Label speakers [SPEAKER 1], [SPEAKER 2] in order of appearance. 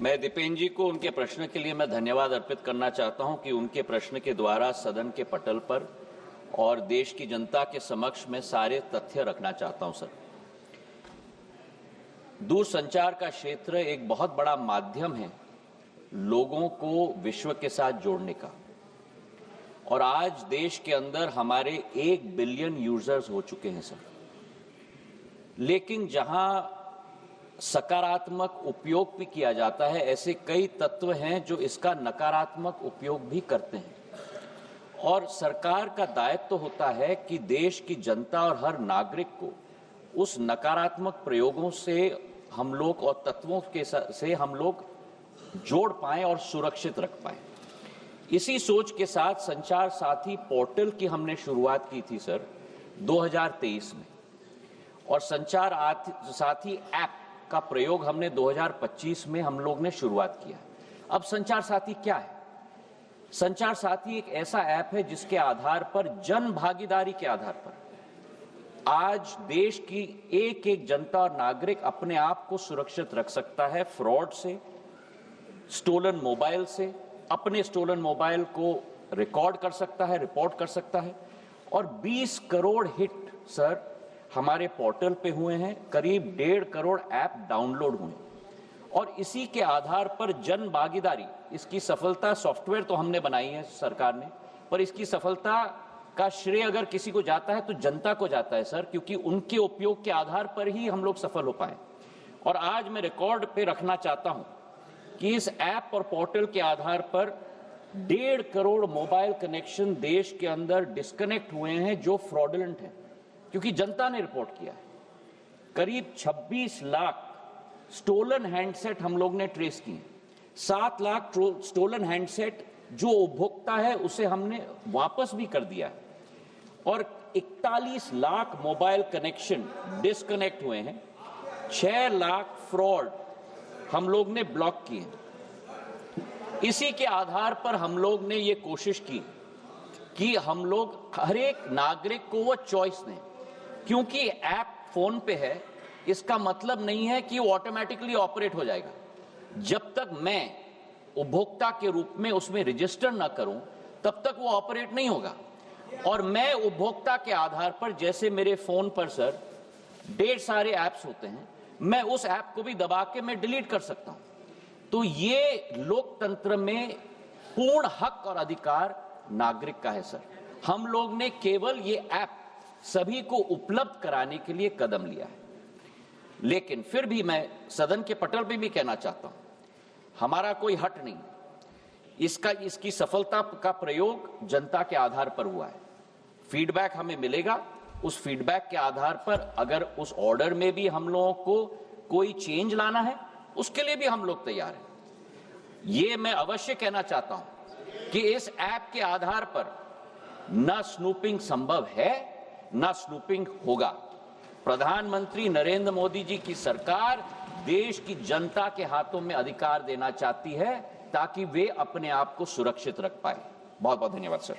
[SPEAKER 1] मैं दीपेन जी को उनके प्रश्न के लिए मैं धन्यवाद अर्पित करना चाहता हूं कि उनके प्रश्न के द्वारा सदन के पटल पर और देश की जनता के समक्ष में सारे तथ्य रखना चाहता हूं। सर, दूरसंचार का क्षेत्र एक बहुत बड़ा माध्यम है लोगों को विश्व के साथ जोड़ने का, और आज देश के अंदर हमारे 1 बिलियन यूजर्स हो चुके हैं सर। लेकिन जहां सकारात्मक उपयोग भी किया जाता है, ऐसे कई तत्व हैं जो इसका नकारात्मक उपयोग भी करते हैं, और सरकार का दायित्व तो होता है कि देश की जनता और हर नागरिक को उस नकारात्मक प्रयोगों से हम लोग और तत्वों के से हम लोग जोड़ पाएं और सुरक्षित रख पाएं। इसी सोच के साथ संचार साथी पोर्टल की हमने शुरुआत की थी सर 2023 में, और संचार साथी ऐप का प्रयोग हमने 2025 में हम लोग ने शुरुआत किया। अब संचार साथी क्या है? संचार साथी एक ऐसा ऐप है जिसके आधार पर जन भागीदारी के आधार पर आज देश की एक एक जनता और नागरिक अपने आप को सुरक्षित रख सकता है फ्रॉड से, स्टोलन मोबाइल से, अपने स्टोलन मोबाइल को रिकॉर्ड कर सकता है, रिपोर्ट कर सकता है। और 20 करोड़ हिट सर हमारे पोर्टल पे हुए हैं, करीब 1.5 करोड़ ऐप डाउनलोड हुए, और इसी के आधार पर जन भागीदारी, इसकी सफलता सॉफ्टवेयर तो हमने बनाई है सरकार ने, पर इसकी सफलता का श्रेय अगर किसी को जाता है तो जनता को जाता है सर, क्योंकि उनके उपयोग के आधार पर ही हम लोग सफल हो पाए। और आज मैं रिकॉर्ड पे रखना चाहता हूं कि इस ऐप और पोर्टल के आधार पर 1.5 करोड़ मोबाइल कनेक्शन देश के अंदर डिस्कनेक्ट हुए हैं जो फ्रॉडुलेंट हैं, क्योंकि जनता ने रिपोर्ट किया है। करीब 26 लाख स्टोलन हैंडसेट हम लोग ने ट्रेस किए, 7 लाख स्टोलन हैंडसेट जो उपभोक्ता है उसे हमने वापस भी कर दिया है, और 41 लाख मोबाइल कनेक्शन डिस्कनेक्ट हुए हैं, 6 लाख फ्रॉड हम लोग ने ब्लॉक किए। इसी के आधार पर हम लोग ने ये कोशिश की कि हम लोग हर एक नागरिक को वो चॉइस दें, क्योंकि ऐप फोन पे है इसका मतलब नहीं है कि वो ऑटोमेटिकली ऑपरेट हो जाएगा। जब तक मैं उपभोक्ता के रूप में उसमें रजिस्टर ना करूं तब तक वो ऑपरेट नहीं होगा। और मैं उपभोक्ता के आधार पर, जैसे मेरे फोन पर सर ढेर सारे ऐप्स होते हैं, मैं उस ऐप को भी दबा के मैं डिलीट कर सकता हूं। तो ये लोकतंत्र में पूर्ण हक और अधिकार नागरिक का है सर। हम लोग ने केवल ये ऐप सभी को उपलब्ध कराने के लिए कदम लिया है। लेकिन फिर भी मैं सदन के पटल पे भी कहना चाहता हूं, हमारा कोई हट नहीं, इसकी सफलता का प्रयोग जनता के आधार पर हुआ है। फीडबैक हमें मिलेगा, उस फीडबैक के आधार पर अगर उस ऑर्डर में भी हम लोगों को कोई चेंज लाना है उसके लिए भी हम लोग तैयार हैं। ये मैं अवश्य कहना चाहता हूं कि इस ऐप के आधार पर न स्नूपिंग संभव है न स्नूपिंग होगा। प्रधानमंत्री नरेंद्र मोदी जी की सरकार देश की जनता के हाथों में अधिकार देना चाहती है ताकि वे अपने आप को सुरक्षित रख पाए। बहुत बहुत धन्यवाद सर।